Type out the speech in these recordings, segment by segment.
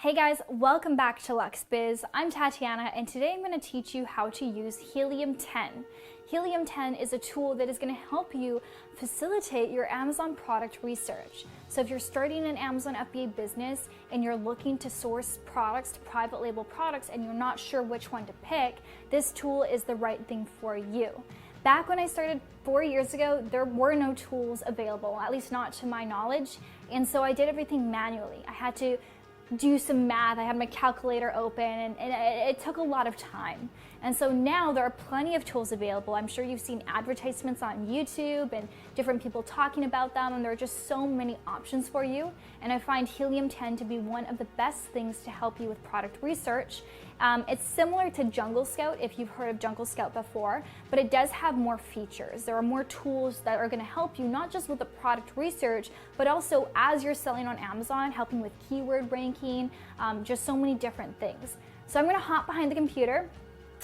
Hey guys, welcome back to LuxBiz. I'm Tatiana and today I'm going to teach you how to use Helium-10. Helium-10 is a tool that is going to help you facilitate your Amazon product research. So if you're starting an Amazon FBA business and you're looking to source products, to private label products, and you're not sure which one to pick, this tool is the right thing for you. Back when I started 4 years ago, there were no tools available, at least not to my knowledge, and so I did everything manually. I had to do some math, I had my calculator open, and it took a lot of time. And so now there are plenty of tools available. I'm sure you've seen advertisements on YouTube and different people talking about them, and there are just so many options for you. And I find Helium-10 to be one of the best things to help you with product research. It's similar to Jungle Scout, if you've heard of Jungle Scout before, but it does have more features. There are more tools that are going to help you not just with the product research, but also as you're selling on Amazon, helping with keyword ranking, just so many different things. So I'm going to hop behind the computer.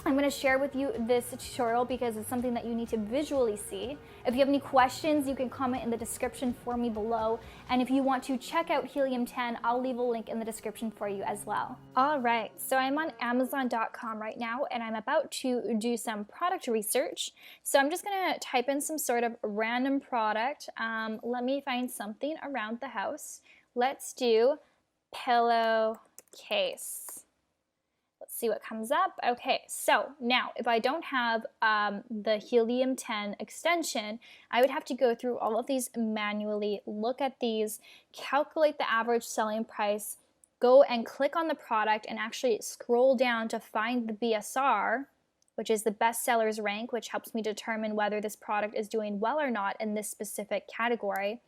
I'm going to share with you this tutorial because it's something that you need to visually see. If you have any questions, you can comment in the description for me below. And if you want to check out Helium-10, I'll leave a link in the description for you as well. All right, so I'm on Amazon.com right now and I'm about to do some product research. So I'm just going to type in some sort of random product. Let me find something around the house. Let's do pillowcase. Let's see what comes up. Okay, so now if I don't have the Helium-10 extension, I would have to go through all of these manually, look at these, calculate the average selling price, go and click on the product and actually scroll down to find the BSR, which is the best sellers rank, which helps me determine whether this product is doing well or not in this specific category.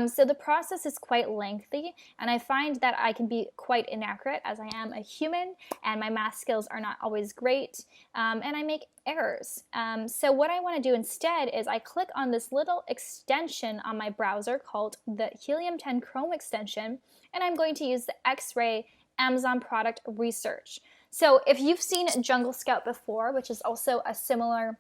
So the process is quite lengthy, and I find that I can be quite inaccurate as I am a human and my math skills are not always great, and I make errors. So what I want to do instead is I click on this little extension on my browser called the Helium-10 Chrome extension, and I'm going to use the X-Ray Amazon product research. So if you've seen Jungle Scout before, which is also a similar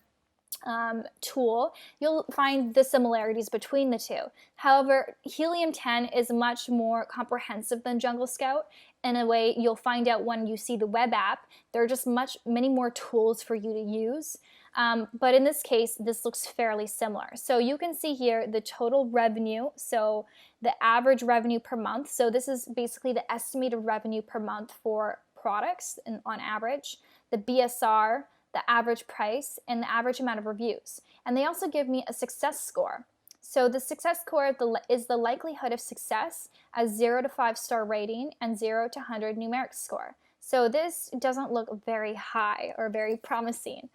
tool, you'll find the similarities between the two. However, Helium-10 is much more comprehensive than Jungle Scout. In a way, you'll find out when you see the web app, there are just many more tools for you to use. But in this case, this looks fairly similar. So you can see here the total revenue, so the average revenue per month. So this is basically the estimated revenue per month for products on average, the BSR, the average price, and the average amount of reviews. And they also give me a success score. So the success score is the likelihood of success as 0 to 5-star rating and 0 to 100 numeric score. So this doesn't look very high or very promising.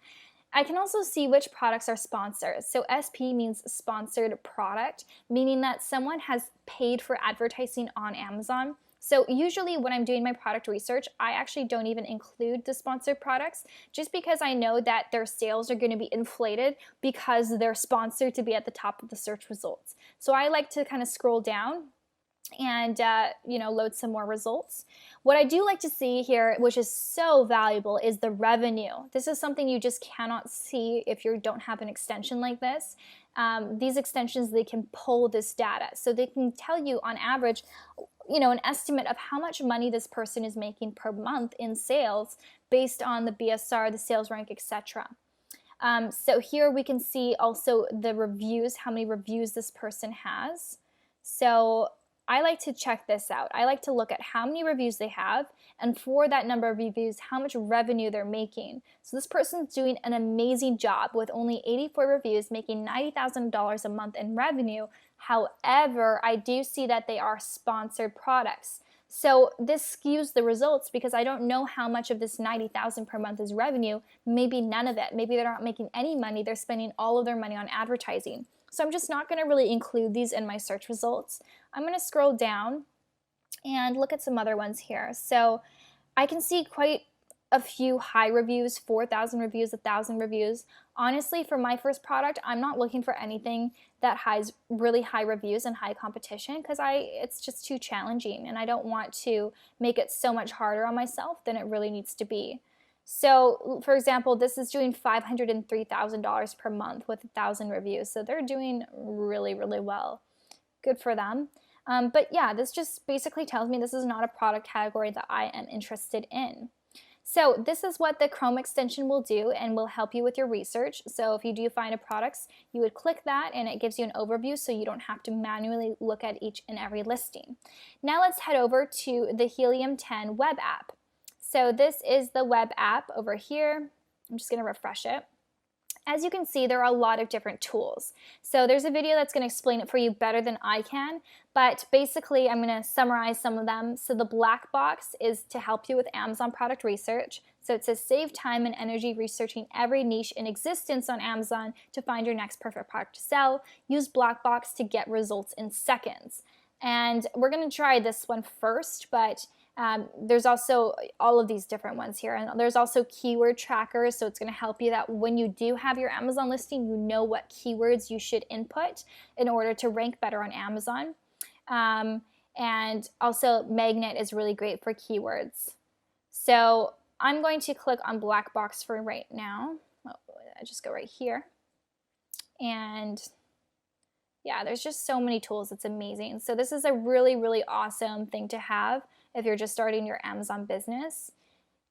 I can also see which products are sponsored. So SP means sponsored product, meaning that someone has paid for advertising on Amazon. So usually when I'm doing my product research, I actually don't even include the sponsored products just because I know that their sales are going to be inflated because they're sponsored to be at the top of the search results. So I like to kind of scroll down and load some more results. What I do like to see here, which is so valuable, is the revenue. This is something you just cannot see if you don't have an extension like this. These extensions, they can pull this data. So they can tell you on average, an estimate of how much money this person is making per month in sales based on the BSR, the sales rank, etc. So here we can see also the reviews, how many reviews this person has. So I like to check this out. I like to look at how many reviews they have, and for that number of reviews, how much revenue they're making. So this person's doing an amazing job with only 84 reviews, making $90,000 a month in revenue. However, I do see that they are sponsored products. So this skews the results because I don't know how much of this $90,000 per month is revenue. Maybe none of it. Maybe they're not making any money. They're spending all of their money on advertising. So I'm just not going to really include these in my search results. I'm going to scroll down and look at some other ones here. So I can see quite a few high reviews, 4,000 reviews, 1,000 reviews. Honestly, for my first product, I'm not looking for anything that has really high reviews and high competition because it's just too challenging and I don't want to make it so much harder on myself than it really needs to be. So, for example, this is doing $503,000 per month with 1,000 reviews. So they're doing really, really well. Good for them. But yeah, this just basically tells me this is not a product category that I am interested in. So this is what the Chrome extension will do and will help you with your research. So if you do find a product, you would click that and it gives you an overview so you don't have to manually look at each and every listing. Now let's head over to the Helium 10 web app. So this is the web app over here. I'm just going to refresh it. As you can see, there are a lot of different tools. So there's a video that's going to explain it for you better than I can, but basically I'm going to summarize some of them. So the black box is to help you with Amazon product research. So it says save time and energy researching every niche in existence on Amazon to find your next perfect product to sell. Use black box to get results in seconds. And we're going to try this one first, but there's also all of these different ones here, and there's also keyword trackers, so it's going to help you that when you do have your Amazon listing, you know what keywords you should input in order to rank better on Amazon. And also Magnet is really great for keywords. So I'm going to click on black box for right now. I just go right here, and yeah, there's just so many tools. It's amazing. So this is a really, really awesome thing to have if you're just starting your Amazon business.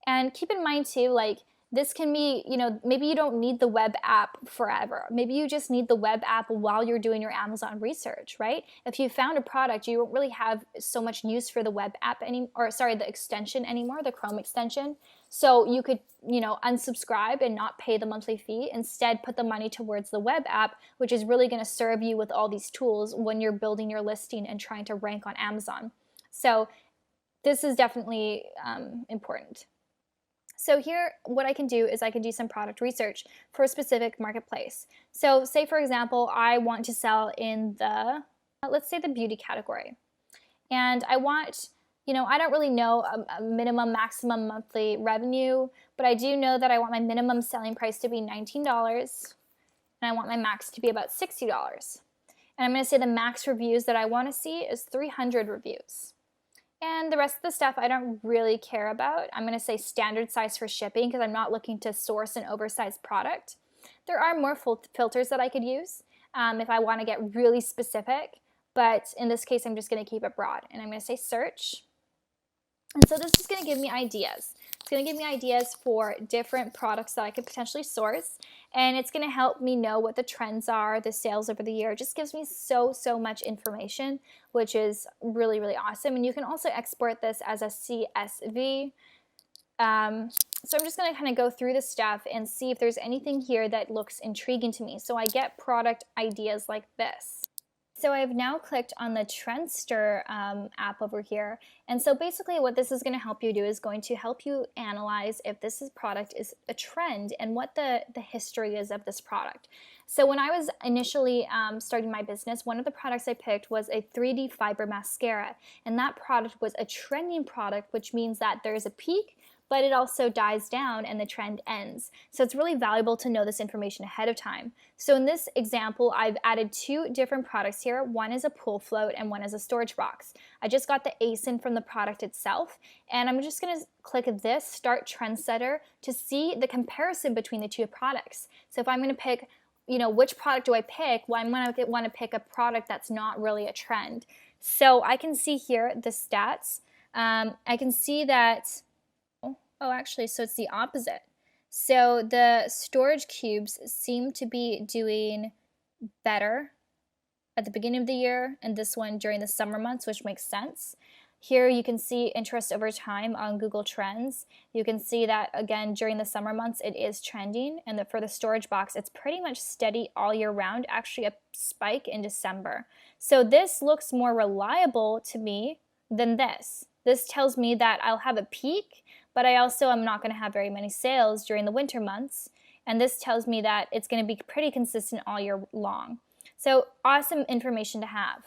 And keep in mind too, like this can be, you know, maybe you don't need the web app forever. Maybe you just need the web app while you're doing your Amazon research, right? If you found a product, you don't really have so much use for the web app the extension anymore, the Chrome extension. So you could, you know, unsubscribe and not pay the monthly fee. Instead, put the money towards the web app, which is really going to serve you with all these tools when you're building your listing and trying to rank on Amazon. So this is definitely important. So here, what I can do is I can do some product research for a specific marketplace. So say, for example, I want to sell in the, let's say the beauty category. And I want, you know, I don't really know a minimum, maximum monthly revenue, but I do know that I want my minimum selling price to be $19, and I want my max to be about $60. And I'm going to say the max reviews that I want to see is 300 reviews. And the rest of the stuff I don't really care about. I'm going to say standard size for shipping because I'm not looking to source an oversized product. There are more filters that I could use if I want to get really specific, but in this case I'm just going to keep it broad. And I'm going to say search. And so this is going to give me ideas. It's going to give me ideas for different products that I could potentially source, and it's going to help me know what the trends are, the sales over the year. It just gives me so much information, which is really, really awesome. And you can also export this as a CSV. So I'm just going to kind of go through the stuff and see if there's anything here that looks intriguing to me. So I get product ideas like this. So I've now clicked on the Trendster app over here. And so basically what this is going to help you do is going to help you analyze if this product is a trend and what the history is of this product. So when I was initially starting my business, one of the products I picked was a 3D fiber mascara. And that product was a trending product, which means that there's a peak, but it also dies down and the trend ends. So it's really valuable to know this information ahead of time. So in this example, I've added two different products here. One is a pool float and one is a storage box. I just got the ASIN from the product itself, and I'm just gonna click this Start Trend Setter to see the comparison between the two products. So if I'm gonna pick, you know, which product do I pick? Well, I'm gonna wanna pick a product that's not really a trend. So I can see here the stats. I can see that, oh, actually, so it's the opposite. So the storage cubes seem to be doing better at the beginning of the year, and this one during the summer months, which makes sense. Here you can see interest over time on Google Trends. You can see that, again, during the summer months, it is trending, and for the storage box, it's pretty much steady all year round, actually a spike in December. So this looks more reliable to me than this. This tells me that I'll have a peak, but I also am not going to have very many sales during the winter months. And this tells me that it's going to be pretty consistent all year long. So awesome information to have.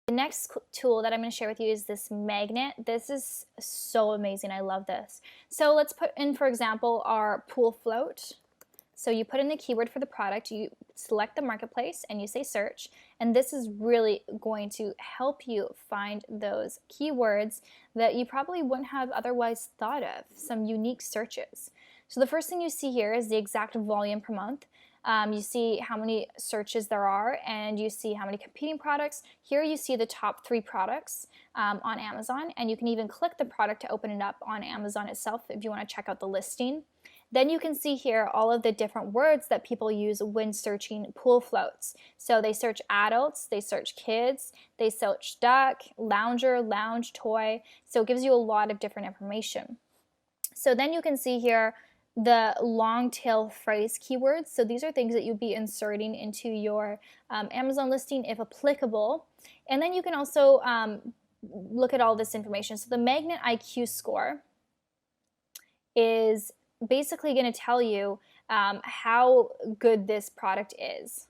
The next tool that I'm going to share with you is this magnet. This is so amazing. I love this. So let's put in, for example, our pool float. So you put in the keyword for the product, you select the marketplace, and you say search. And this is really going to help you find those keywords that you probably wouldn't have otherwise thought of, some unique searches. So the first thing you see here is the exact volume per month. You see how many searches there are, and you see how many competing products. Here you see the top 3 products on Amazon, and you can even click the product to open it up on Amazon itself if you want to check out the listing. Then you can see here all of the different words that people use when searching pool floats. So they search adults, they search kids, they search duck, lounger, lounge, toy. So it gives you a lot of different information. So then you can see here the long tail phrase keywords. So these are things that you'd be inserting into your Amazon listing if applicable. And then you can also look at all this information. So the Magnet IQ score is basically going to tell you how good this product is.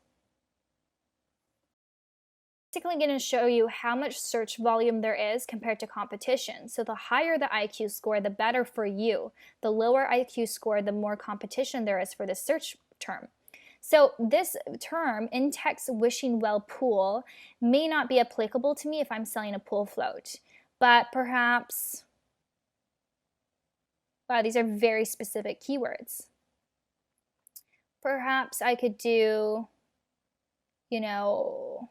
Basically going to show you how much search volume there is compared to competition. So the higher the IQ score, the better for you. The lower IQ score, the more competition there is for this search term. So this term, in-text wishing well pool, may not be applicable to me if I'm selling a pool float, but perhaps, wow, these are very specific keywords. Perhaps I could do, you know,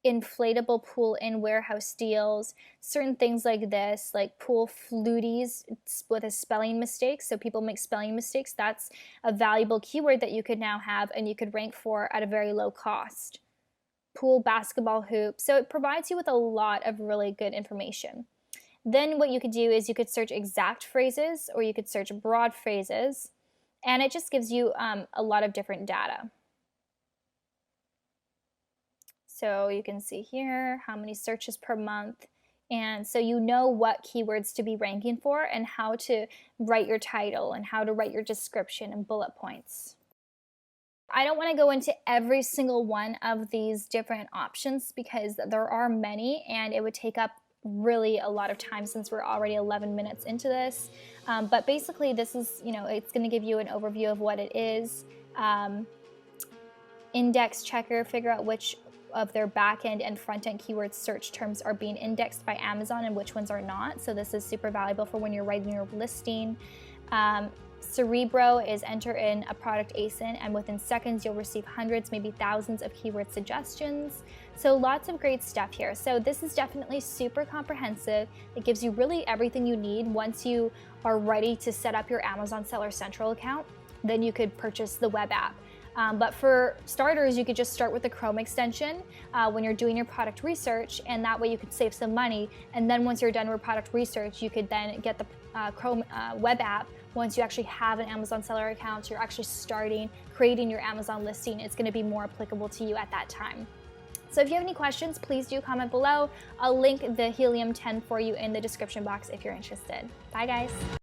inflatable pool in warehouse deals, certain things like this, like pool fluties with a spelling mistake. So people make spelling mistakes. That's a valuable keyword that you could now have and you could rank for at a very low cost. Pool basketball hoop. So it provides you with a lot of really good information. Then what you could do is you could search exact phrases or you could search broad phrases, and it just gives you a lot of different data. So you can see here how many searches per month, and so you know what keywords to be ranking for and how to write your title and how to write your description and bullet points. I don't want to go into every single one of these different options because there are many and it would take up really a lot of time since we're already 11 minutes into this. But basically this is, it's going to give you an overview of what it is. Index checker, figure out which of their back-end and front-end keyword search terms are being indexed by Amazon and which ones are not. So this is super valuable for when you're writing your listing. Cerebro is enter in a product ASIN and within seconds you'll receive hundreds, maybe thousands of keyword suggestions. So lots of great stuff here. So this is definitely super comprehensive. It gives you really everything you need. Once you are ready to set up your Amazon Seller Central account, then you could purchase the web app. But for starters, you could just start with the Chrome extension when you're doing your product research, and that way you could save some money. And then once you're done with product research, you could then get the Chrome web app. Once you actually have an Amazon seller account, you're actually creating your Amazon listing. It's going to be more applicable to you at that time. So if you have any questions, please do comment below. I'll link the Helium 10 for you in the description box if you're interested. Bye guys.